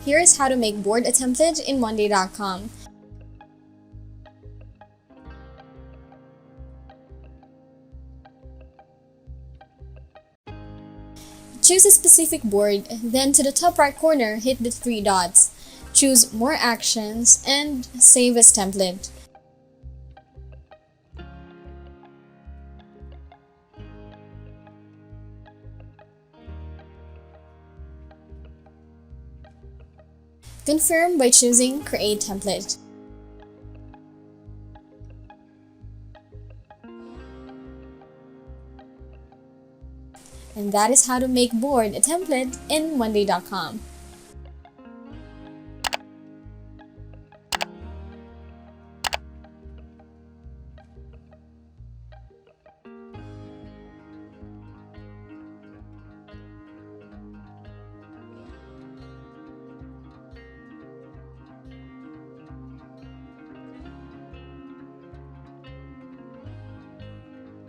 Here's how to make board a template in Monday.com. Choose a specific board, then to the top right corner, hit the three dots. Choose More Actions and Save as Template. Confirm by choosing Create Template. And that is how to make board a template in Monday.com.